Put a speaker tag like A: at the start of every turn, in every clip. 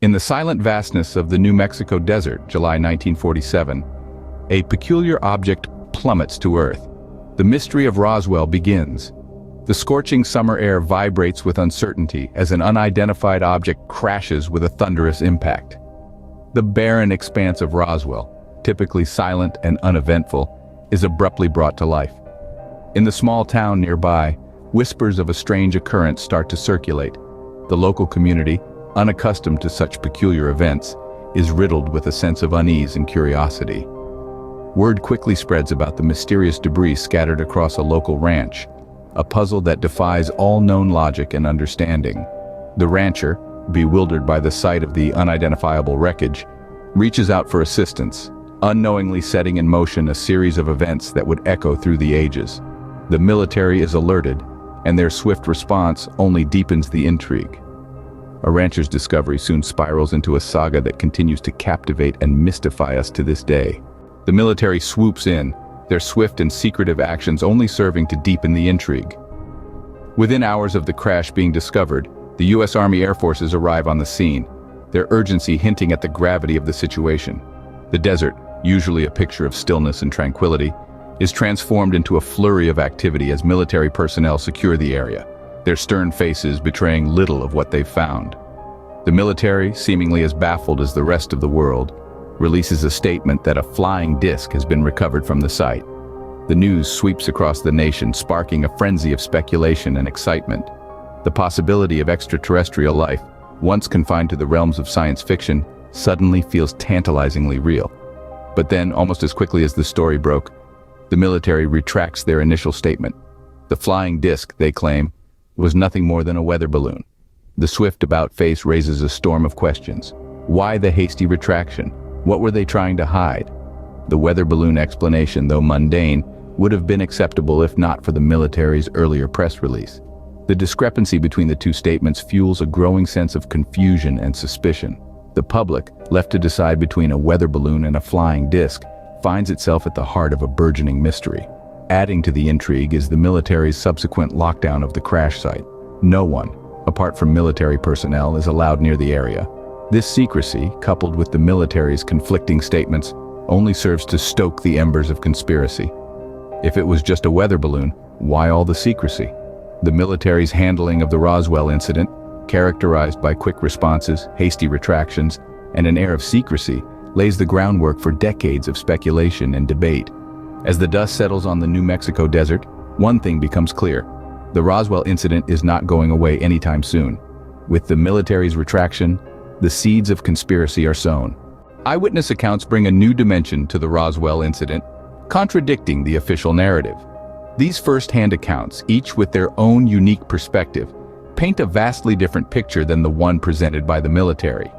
A: In the silent vastness of the New Mexico desert, July 1947, a peculiar object plummets to Earth. The mystery of Roswell begins. The scorching summer air vibrates with uncertainty as an unidentified object crashes with a thunderous impact. The barren expanse of Roswell, typically silent and uneventful, is abruptly brought to life. In the small town nearby, whispers of a strange occurrence start to circulate. The local community, unaccustomed to such peculiar events, is riddled with a sense of unease and curiosity. Word quickly spreads about the mysterious debris scattered across a local ranch, a puzzle that defies all known logic and understanding. The rancher, bewildered by the sight of the unidentifiable wreckage, reaches out for assistance, unknowingly setting in motion a series of events that would echo through the ages. The military is alerted, and their swift response only deepens the intrigue. A rancher's discovery soon spirals into a saga that continues to captivate and mystify us to this day. The military swoops in, their swift and secretive actions only serving to deepen the intrigue. Within hours of the crash being discovered, the U.S. Army Air Forces arrive on the scene, their urgency hinting at the gravity of the situation. The desert, usually a picture of stillness and tranquility, is transformed into a flurry of activity as military personnel secure the area, their stern faces betraying little of what they've found. The military, seemingly as baffled as the rest of the world, releases a statement that a flying disc has been recovered from the site. The news sweeps across the nation, sparking a frenzy of speculation and excitement. The possibility of extraterrestrial life, once confined to the realms of science fiction, suddenly feels tantalizingly real. But then, almost as quickly as the story broke, the military retracts their initial statement. The flying disc, they claim, was nothing more than a weather balloon. The swift about-face raises a storm of questions. Why the hasty retraction? What were they trying to hide? The weather balloon explanation, though mundane, would have been acceptable if not for the military's earlier press release. The discrepancy between the two statements fuels a growing sense of confusion and suspicion. The public, left to decide between a weather balloon and a flying disc, finds itself at the heart of a burgeoning mystery. Adding to the intrigue is the military's subsequent lockdown of the crash site. No one, apart from military personnel, is allowed near the area. This secrecy, coupled with the military's conflicting statements, only serves to stoke the embers of conspiracy. If it was just a weather balloon, why all the secrecy? The military's handling of the Roswell incident, characterized by quick responses, hasty retractions, and an air of secrecy, lays the groundwork for decades of speculation and debate. As the dust settles on the New Mexico desert, one thing becomes clear. The Roswell incident is not going away anytime soon. With the military's retraction, the seeds of conspiracy are sown. Eyewitness accounts bring a new dimension to the Roswell incident, contradicting the official narrative. These first-hand accounts, each with their own unique perspective, paint a vastly different picture than the one presented by the military.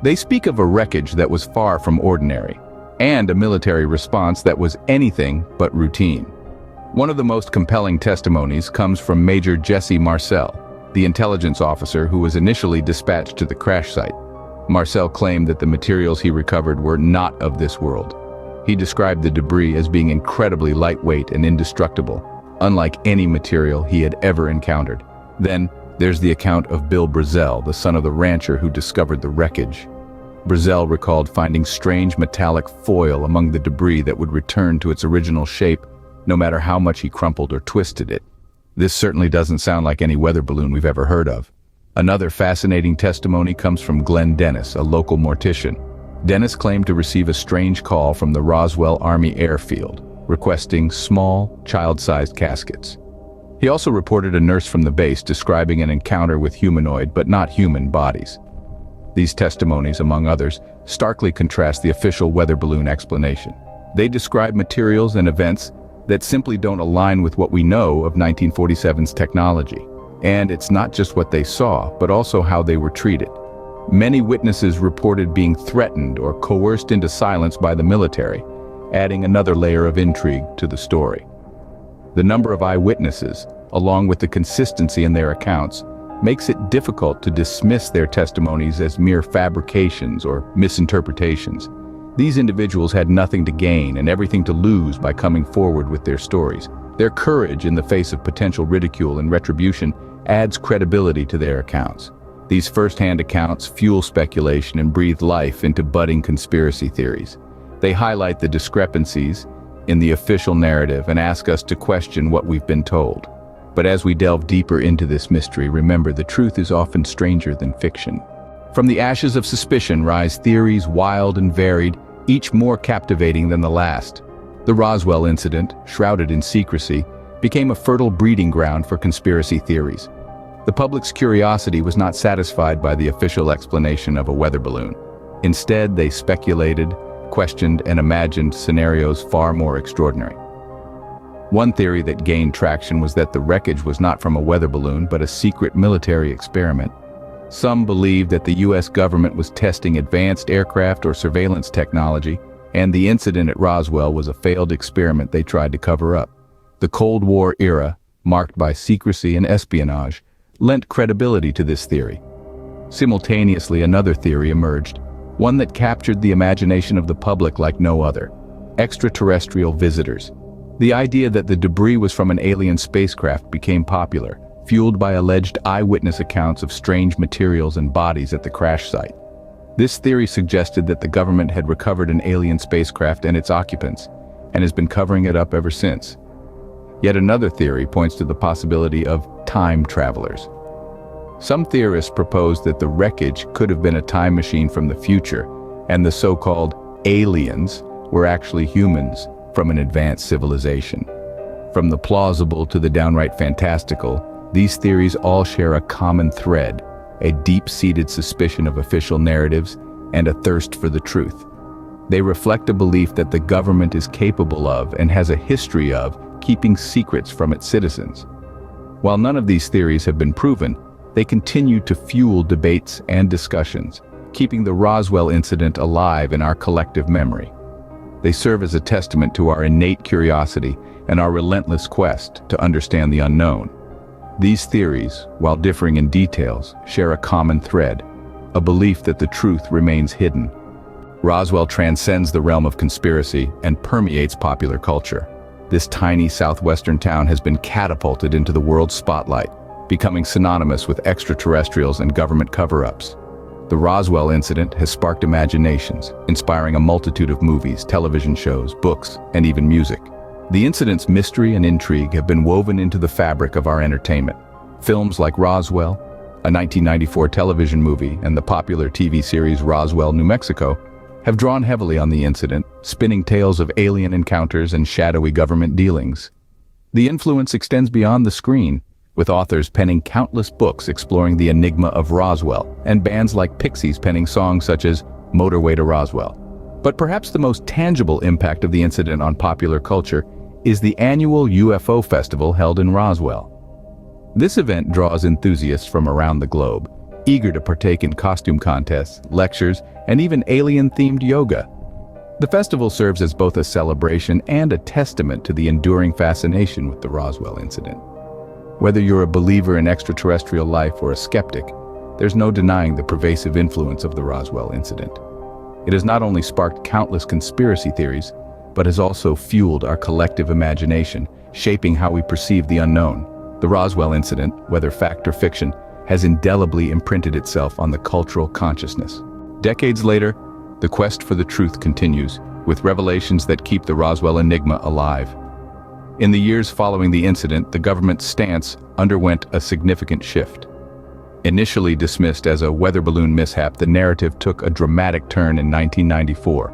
A: They speak of a wreckage that was far from ordinary, and a military response that was anything but routine. One of the most compelling testimonies comes from Major Jesse Marcel, the intelligence officer who was initially dispatched to the crash site. Marcel claimed that the materials he recovered were not of this world. He described the debris as being incredibly lightweight and indestructible, unlike any material he had ever encountered. Then, there's the account of Bill Brazel, the son of the rancher who discovered the wreckage. Brazel recalled finding strange metallic foil among the debris that would return to its original shape, no matter how much he crumpled or twisted it. This certainly doesn't sound like any weather balloon we've ever heard of. Another fascinating testimony comes from Glenn Dennis, a local mortician. Dennis claimed to receive a strange call from the Roswell Army Airfield, requesting small, child-sized caskets. He also reported a nurse from the base describing an encounter with humanoid but not human bodies. These testimonies, among others, starkly contrast the official weather balloon explanation. They describe materials and events that simply don't align with what we know of 1947's technology. And it's not just what they saw, but also how they were treated. Many witnesses reported being threatened or coerced into silence by the military, adding another layer of intrigue to the story. The number of eyewitnesses, along with the consistency in their accounts, makes it difficult to dismiss their testimonies as mere fabrications or misinterpretations. These individuals had nothing to gain and everything to lose by coming forward with their stories. Their courage in the face of potential ridicule and retribution adds credibility to their accounts. These first-hand accounts fuel speculation and breathe life into budding conspiracy theories. They highlight the discrepancies in the official narrative and ask us to question what we've been told. But as we delve deeper into this mystery, remember the truth is often stranger than fiction. From the ashes of suspicion rise theories wild and varied, each more captivating than the last. The Roswell Incident, shrouded in secrecy, became a fertile breeding ground for conspiracy theories. The public's curiosity was not satisfied by the official explanation of a weather balloon. Instead, they speculated, questioned, and imagined scenarios far more extraordinary. One theory that gained traction was that the wreckage was not from a weather balloon but a secret military experiment. Some believed that the US government was testing advanced aircraft or surveillance technology, and the incident at Roswell was a failed experiment they tried to cover up. The Cold War era, marked by secrecy and espionage, lent credibility to this theory. Simultaneously, another theory emerged, one that captured the imagination of the public like no other: extraterrestrial visitors. The idea that the debris was from an alien spacecraft became popular, fueled by alleged eyewitness accounts of strange materials and bodies at the crash site. This theory suggested that the government had recovered an alien spacecraft and its occupants, and has been covering it up ever since. Yet another theory points to the possibility of time travelers. Some theorists propose that the wreckage could have been a time machine from the future, and the so-called aliens were actually humans from an advanced civilization. From the plausible to the downright fantastical, these theories all share a common thread: a deep-seated suspicion of official narratives and a thirst for the truth. They reflect a belief that the government is capable of and has a history of keeping secrets from its citizens. While none of these theories have been proven, they continue to fuel debates and discussions, keeping the Roswell incident alive in our collective memory. They serve as a testament to our innate curiosity and our relentless quest to understand the unknown. These theories, while differing in details, share a common thread: a belief that the truth remains hidden. Roswell transcends the realm of conspiracy and permeates popular culture. This tiny southwestern town has been catapulted into the world's spotlight, becoming synonymous with extraterrestrials and government cover-ups. The Roswell incident has sparked imaginations, inspiring a multitude of movies, television shows, books, and even music. The incident's mystery and intrigue have been woven into the fabric of our entertainment. Films like Roswell, a 1994 television movie, and the popular TV series Roswell, New Mexico, have drawn heavily on the incident, spinning tales of alien encounters and shadowy government dealings. The influence extends beyond the screen, with authors penning countless books exploring the enigma of Roswell, and bands like Pixies penning songs such as Motorway to Roswell. But perhaps the most tangible impact of the incident on popular culture is the annual UFO festival held in Roswell. This event draws enthusiasts from around the globe, eager to partake in costume contests, lectures, and even alien-themed yoga. The festival serves as both a celebration and a testament to the enduring fascination with the Roswell incident. Whether you're a believer in extraterrestrial life or a skeptic, there's no denying the pervasive influence of the Roswell incident. It has not only sparked countless conspiracy theories, but has also fueled our collective imagination, shaping how we perceive the unknown. The Roswell incident, whether fact or fiction, has indelibly imprinted itself on the cultural consciousness. Decades later, the quest for the truth continues, with revelations that keep the Roswell enigma alive. In the years following the incident, the government's stance underwent a significant shift. Initially dismissed as a weather balloon mishap, the narrative took a dramatic turn in 1994.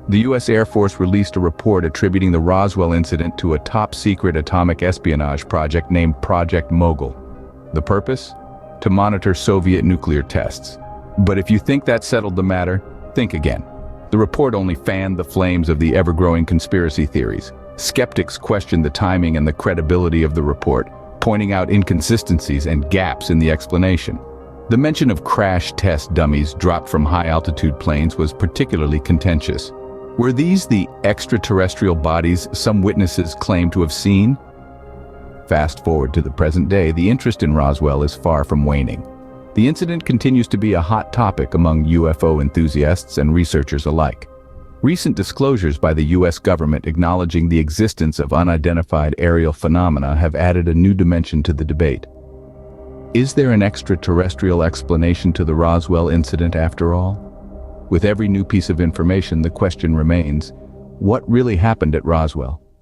A: The U.S. Air Force released a report attributing the Roswell incident to a top-secret atomic espionage project named Project Mogul. The purpose? To monitor Soviet nuclear tests. But if you think that settled the matter, think again. The report only fanned the flames of the ever-growing conspiracy theories. Skeptics questioned the timing and the credibility of the report, pointing out inconsistencies and gaps in the explanation. The mention of crash test dummies dropped from high-altitude planes was particularly contentious. Were these the extraterrestrial bodies some witnesses claimed to have seen? Fast forward to the present day, the interest in Roswell is far from waning. The incident continues to be a hot topic among UFO enthusiasts and researchers alike. Recent disclosures by the U.S. government acknowledging the existence of unidentified aerial phenomena have added a new dimension to the debate. Is there an extraterrestrial explanation to the Roswell incident after all? With every new piece of information, the question remains, what really happened at Roswell?